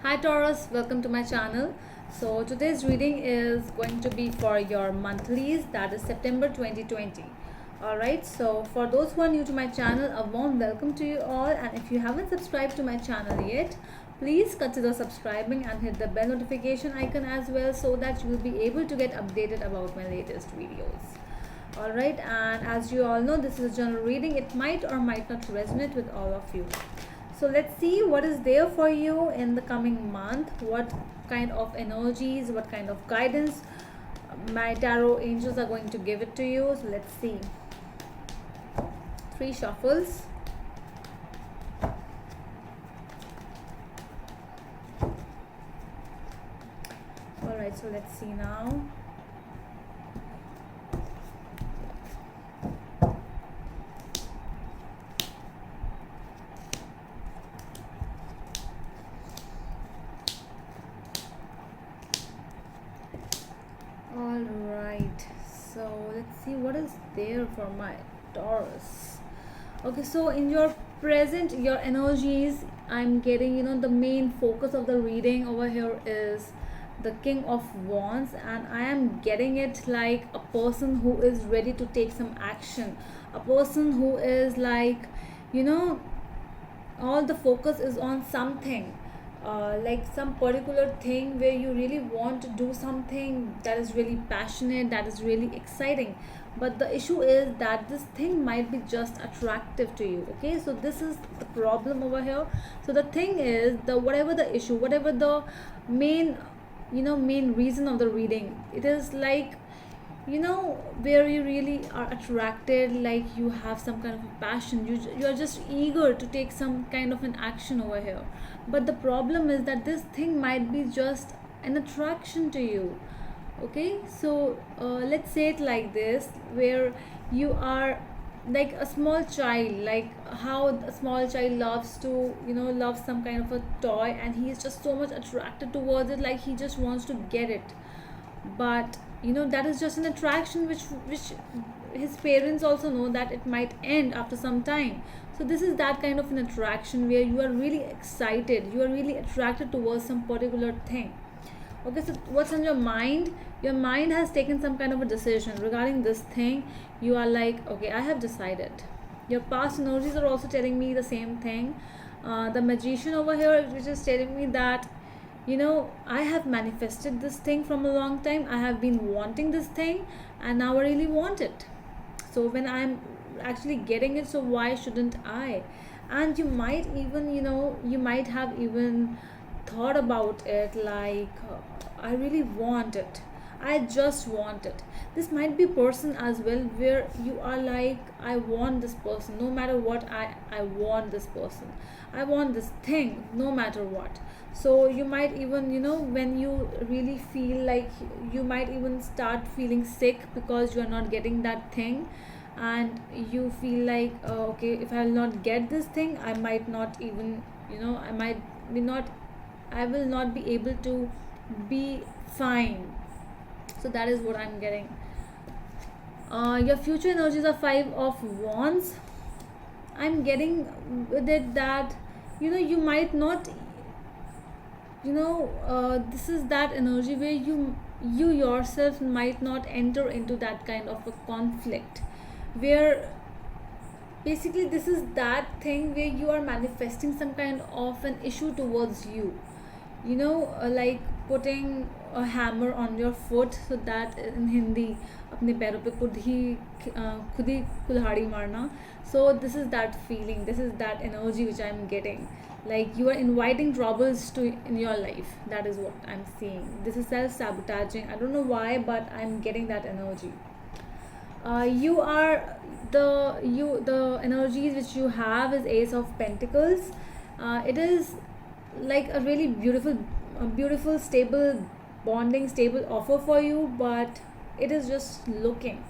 Hi Taurus, welcome to my channel. So today's reading is going to be for your monthlies, that is September 2020. Alright, so for those who are new to my channel, a warm welcome to you all, and if you haven't subscribed to my channel yet, please consider subscribing and hit the bell notification icon as well, so that you will be able to get updated about my latest videos. Alright, and as you all know, this is a general reading. It might or might not resonate with all of you. So let's see what is there for you in the coming month. What kind of energies, what kind of guidance my tarot angels are going to give it to you. So let's see. 3 shuffles. Alright, so let's see now. Alright, so let's see what is there for my Taurus. Okay, so in your present, your energies, I'm getting, the main focus of the reading over here is the King of Wands, and I am getting it like a person who is ready to take some action, a person who is like, all the focus is on something, like some particular thing where you really want to do something that is really passionate, that is really exciting. But the issue is that this thing might be just attractive to you. Okay, so this is the problem over here. So the thing is, the whatever the issue, whatever the main main reason of the reading, it is like, where you really are attracted, like you have some kind of a passion, you are just eager to take some kind of an action over here. But the problem is that this thing might be just an attraction to you. Okay, so let's say it like this, where you are like a small child, like how a small child loves to love some kind of a toy, and he is just so much attracted towards it, like he just wants to get it. But that is just an attraction which his parents also know that it might end after some time. So this is that kind of an attraction where you are really excited, you are really attracted towards some particular thing. Okay, so what's on your mind? Your mind has taken some kind of a decision regarding this thing. You are like, okay, I have decided. Your past energies are also telling me the same thing. The magician over here, which is telling me that I have manifested this thing from a long time. I have been wanting this thing, and now I really want it. So when I'm actually getting it, so why shouldn't I? And you might even you might have even thought about it, like, I really want it, I just want it. This might be person as well, where you are like, I want this person no matter what. I want this person, I want this thing no matter what. So you might even when you really feel like, you might even start feeling sick because you are not getting that thing. And you feel like, okay, if I will not get this thing, I might not even I might be not, I will not be able to be fine. So that is what I'm getting. Your future energies are 5 of Wands. I'm getting with it that you might not, this is that energy where you yourself might not enter into that kind of a conflict, where basically this is that thing where you are manifesting some kind of an issue towards you, like putting a hammer on your foot, so that in Hindi, अपने पैरों पे खुद ही कुल्हाड़ी मारना. So this is that feeling, this is that energy which I'm getting, like you are inviting troubles to in your life. That is what I'm seeing. This is self-sabotaging. I don't know why, but I'm getting that energy. You are the energies which you have is Ace of Pentacles. It is like a really beautiful, stable bonding, stable offer for you, but it is just looking,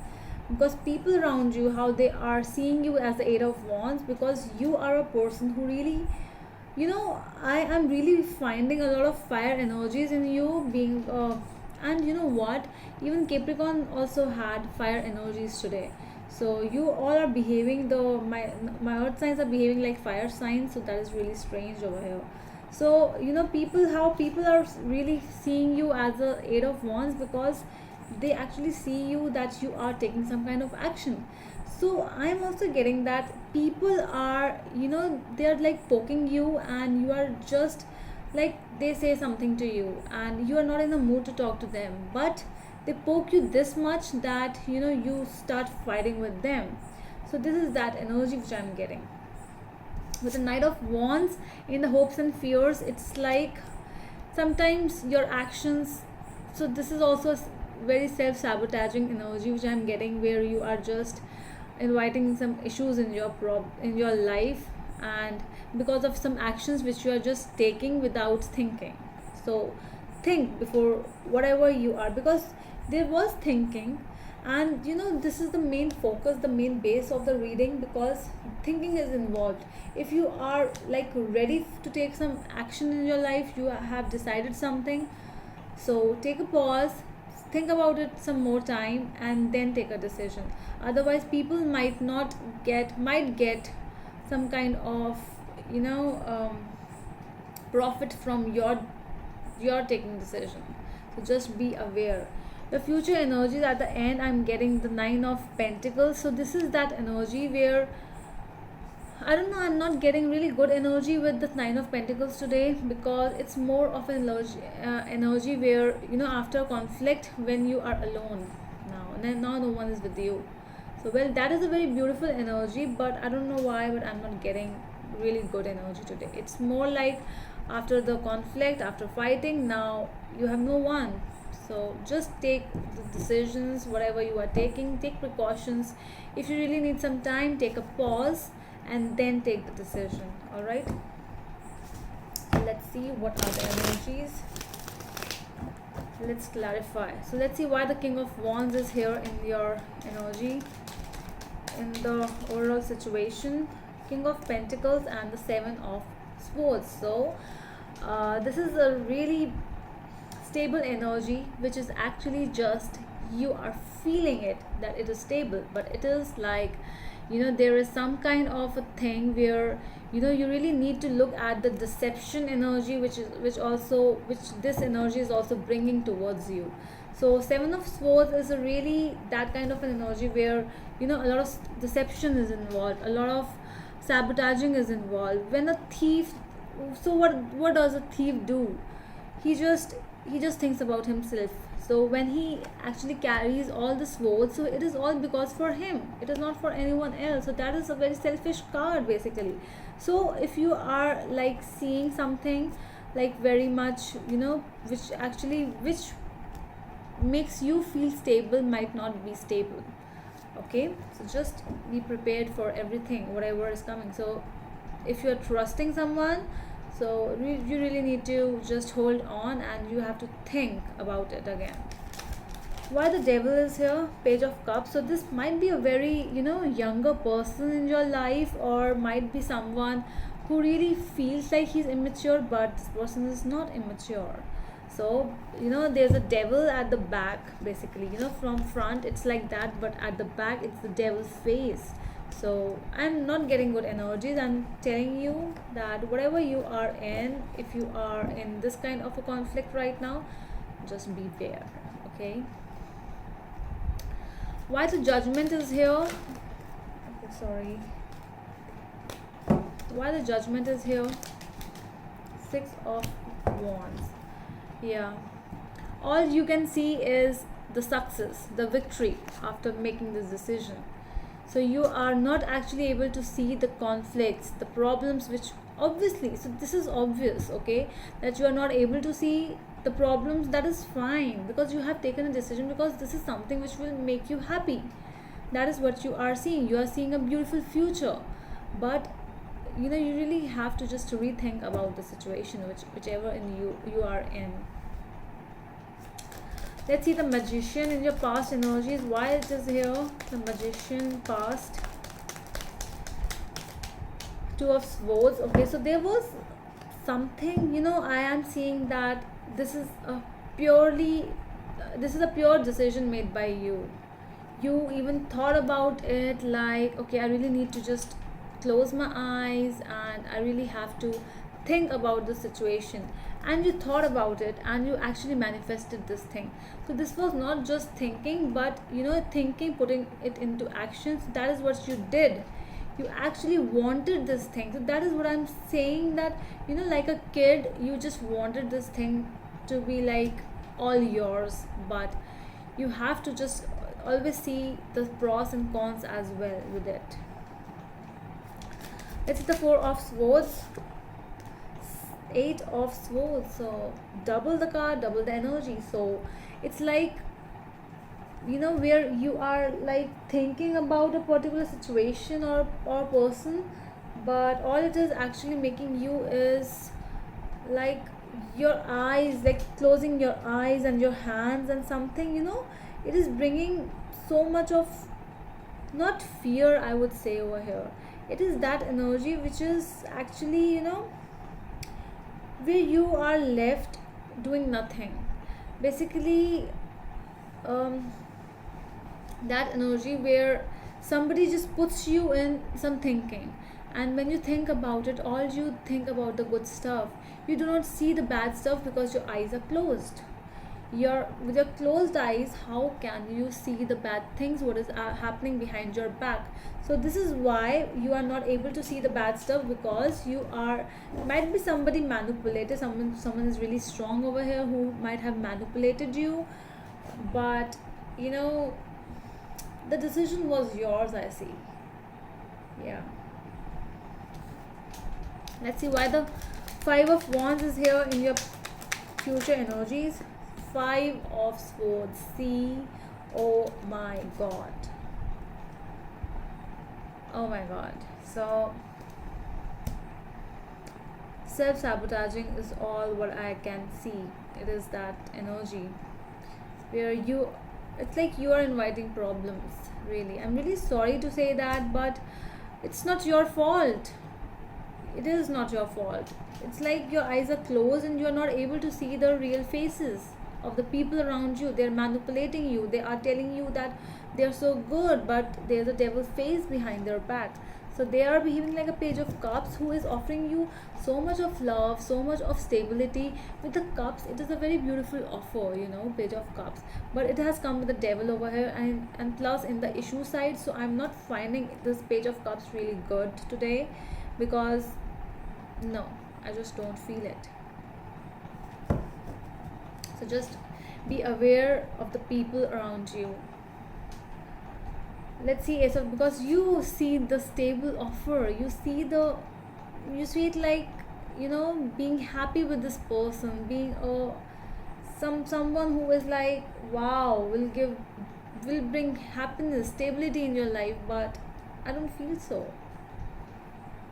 because people around you, how they are seeing you as the 8 of Wands, because you are a person who really, I am really finding a lot of fire energies in you, being and you know what, even Capricorn also had fire energies today. So you all are behaving, the my earth signs are behaving like fire signs, so that is really strange over here. So people, how people are really seeing you as a Eight of Wands, because they actually see you that you are taking some kind of action. So I'm also getting that people are, they're like poking you, and you are just like, they say something to you and you are not in the mood to talk to them, but they poke you this much that you start fighting with them. So this is that energy which I'm getting with the Knight of Wands. In the hopes and fears, it's like sometimes your actions, so this is also very self-sabotaging energy which I'm getting, where you are just inviting some issues in your in your life, and because of some actions which you are just taking without thinking. So think before whatever you are, because there was thinking, and this is the main focus, the main base of the reading, because thinking is involved. If you are like ready to take some action in your life, you have decided something, so take a pause, think about it some more time, and then take a decision. Otherwise people might get some kind of you know um, profit from your taking decision. So just be aware. The future energies at the end, I'm getting the Nine of Pentacles. So this is that energy where, I don't know, I'm not getting really good energy with the Nine of Pentacles today, because it's more of an energy where, after conflict, when you are alone now, and then now no one is with you. So, well, that is a very beautiful energy, but I don't know why, but I'm not getting really good energy today. It's more like after the conflict, after fighting, now you have no one. So just take the decisions, whatever you are taking, take precautions. If you really need some time, take a pause and then take the decision. All right, so let's see what are the energies. Let's clarify. So let's see why the King of Wands is here in your energy, in the overall situation. King of Pentacles and the Seven of Swords. So this is a really stable energy, which is actually just, you are feeling it that it is stable, but it is like, there is some kind of a thing where you really need to look at the deception energy, which this energy is also bringing towards you. So Seven of Swords is a really that kind of an energy where a lot of deception is involved, a lot of sabotaging is involved. When a thief, so what does a thief do? He just thinks about himself. So when he actually carries all the swords, so it is all because for him, it is not for anyone else. So that is a very selfish card basically. So if you are like seeing something like very much, which makes you feel stable, might not be stable. Okay, so just be prepared for everything, whatever is coming. So if you're trusting someone, so you really need to just hold on, and you have to think about it again. Why the Devil is here? Page of Cups. So this might be a very younger person in your life, or might be someone who really feels like he's immature, but this person is not immature. So there's a devil at the back basically. From front it's like that, but at the back it's the devil's face. So I'm not getting good energies. I'm telling you that whatever you are in, if you are in this kind of a conflict right now, just beware. Okay, why the Judgment is here? Okay, sorry, why the Judgment is here? Six of Wands. Yeah, all you can see is the success, the victory after making this decision. So you are not actually able to see the conflicts, the problems, which obviously, so this is obvious, okay, that you are not able to see the problems. That is fine, because you have taken a decision, because this is something which will make you happy. That is what you are seeing. You are seeing a beautiful future, but you really have to just rethink about the situation, whichever in you are in. Let's see the Magician in your past energies. Why it is here? The Magician past. Two of Swords. Okay, so there was something, I am seeing that this is a pure decision made by you. You even thought about it like, okay, I really need to just close my eyes, and I really have to think about the situation, and you thought about it, and you actually manifested this thing. So this was not just thinking, but thinking, putting it into action. So that is what you did. You actually wanted this thing. So that is what I'm saying, that like a kid, you just wanted this thing to be like all yours. But you have to just always see the pros and cons as well with it. It's the Four of Swords, Eight of Swords. So double the card, double the energy. So it's like, where you are like thinking about a particular situation or person, but all it is actually making you is like your eyes, like closing your eyes and your hands and something, it is bringing so much of, not fear, I would say over here. It is that energy which is actually, where you are left doing nothing. Basically, um, that energy where somebody just puts you in some thinking, and when you think about it, all you think about the good stuff. You do not see the bad stuff because your eyes are closed. With your closed eyes, how can you see the bad things, what is happening behind your back? So this is why you are not able to see the bad stuff, because you are, might be somebody manipulated, someone is really strong over here who might have manipulated you. But the decision was yours, I see. Yeah. Let's see why the Five of Wands is here in your future energies. Five of Swords. See, oh my god. Oh my god. So self-sabotaging is all what I can see. It is that energy where it's like you are inviting problems. Really, I'm really sorry to say that, but it's not your fault. It is not your fault. It's like your eyes are closed and you're not able to see the real faces of the people around you. They're manipulating you. They are telling you that they're so good, but there's a devil face behind their back. So they are behaving like a Page of Cups who is offering you so much of love, so much of stability. With the cups, it is a very beautiful offer, Page of Cups. But it has come with the devil over here, and plus in the issue side. So I'm not finding this Page of Cups really good today, because no, I just don't feel it. So just be aware of the people around you. Let's see, Ace of, because you see the stable offer, you see it like, being happy with this person, being someone who is like, wow, will bring happiness, stability in your life. But I don't feel so.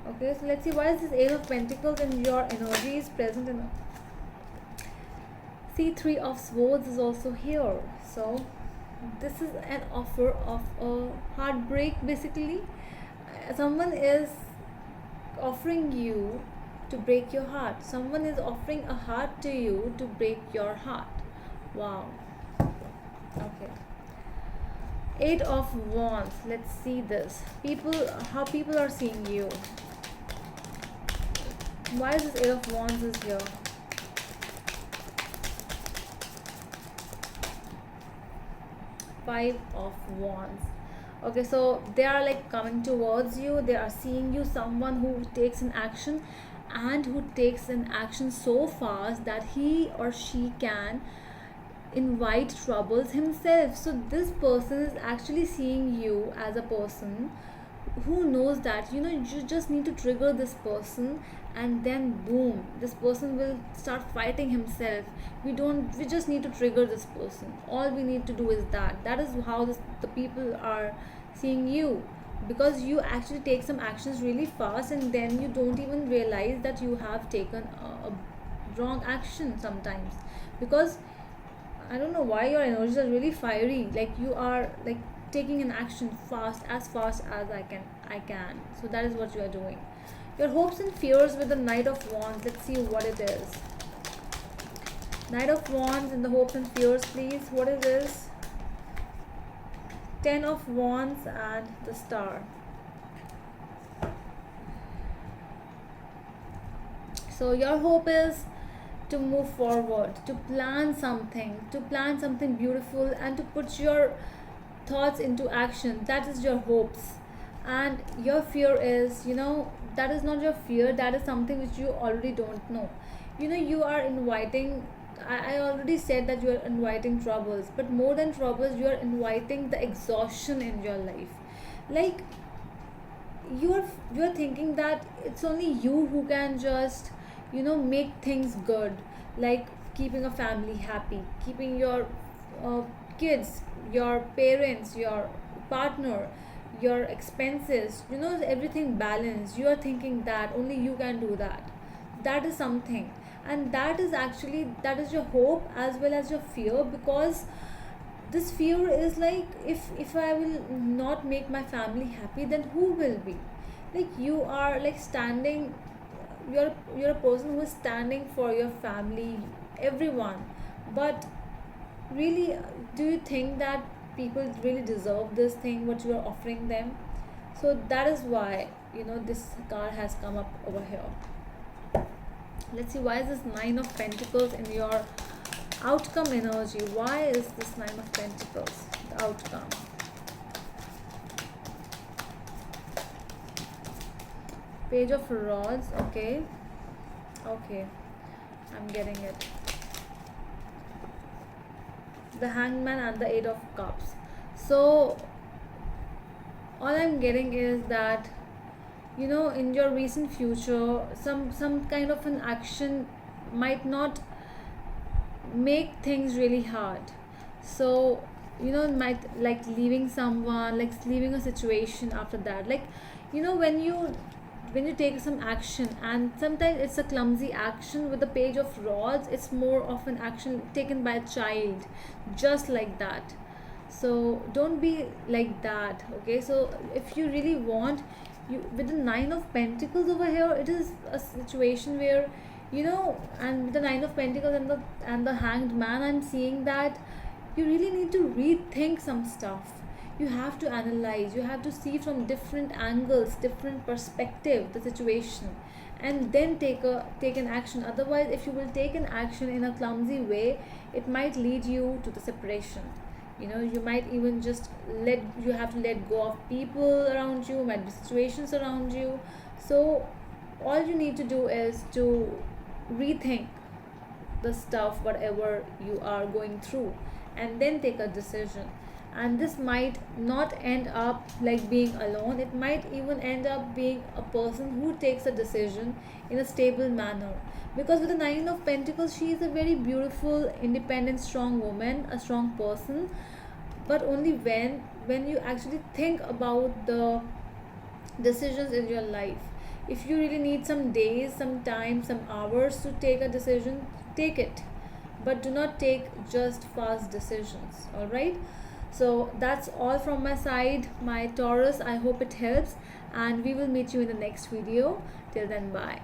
Okay, so let's see, why is this Ace of Pentacles in your energies present in? See, Three of Swords is also here. So this is an offer of a heartbreak. Basically, someone is offering you to break your heart. Someone is offering a heart to you to break your heart. Wow. Okay. Eight of Wands. Let's see this. How people are seeing you. Why is this Eight of Wands is here? Five of Wands. Okay, so they are like coming towards you. They are seeing you, someone who takes an action, and who takes an action so fast that he or she can invite troubles himself. So this person is actually seeing you as a person who knows that you just need to trigger this person, and then boom, this person will start fighting himself. We just need to trigger this person. All we need to do is that is how the people are seeing you, because you actually take some actions really fast, and then you don't even realize that you have taken a wrong action sometimes. Because I don't know why your energies are really fiery, like you are like taking an action fast as I can. So that is what you are doing. Your hopes and fears with the Knight of Wands. Let's see what it is. Knight of Wands and the hopes and fears, please. What is this? Ten of Wands and the Star. So your hope is to move forward, to plan something beautiful, and to put your thoughts into action. That is your hopes. And your fear is, that is not your fear, that is something which you already don't know. You are inviting, I already said that you are inviting troubles, but more than troubles, you are inviting the exhaustion in your life. Like, you're thinking that it's only you who can just make things good, like keeping a family happy, keeping your uh, kids, your parents, your partner, your expenses, everything balanced. You are thinking that only you can do that. That is something. And that is actually, that is your hope as well as your fear, because this fear is like, if I will not make my family happy, then who will be? Like, you are like standing, you're a person who is standing for your family, everyone. But really, do you think that people really deserve this thing what you are offering them? So that is why this card has come up over here. Let's see, why is this Nine of Pentacles in your outcome energy? Why is this Nine of Pentacles the outcome? Page of Rods. Okay, I'm getting it. The Hangman and the Eight of Cups. So all I'm getting is that in your recent future, some kind of an action might not make things really hard. So might, like, leaving someone, like leaving a situation. After that, like, when you take some action, and sometimes it's a clumsy action. With the Page of Rods, it's more of an action taken by a child, just like that. So don't be like that, okay? So if you really want, you, with the Nine of Pentacles over here, it is a situation where, and with the Nine of Pentacles and the Hanged Man, I'm seeing that you really need to rethink some stuff. You have to analyze, you have to see from different angles, different perspective, the situation, and then take an action. Otherwise, if you will take an action in a clumsy way, it might lead you to the separation. You might even just you have to let go of people around you, might be situations around you. So all you need to do is to rethink the stuff, whatever you are going through, and then take a decision. And this might not end up like being alone, it might even end up being a person who takes a decision in a stable manner. Because with the Nine of Pentacles, she is a very beautiful, independent, strong woman, a strong person. But only when you actually think about the decisions in your life. If you really need some days, some time, some hours to take a decision, take it, but do not take just fast decisions. All right, so that's all from my side, my Taurus. I hope it helps, and we will meet you in the next video. Till then, bye.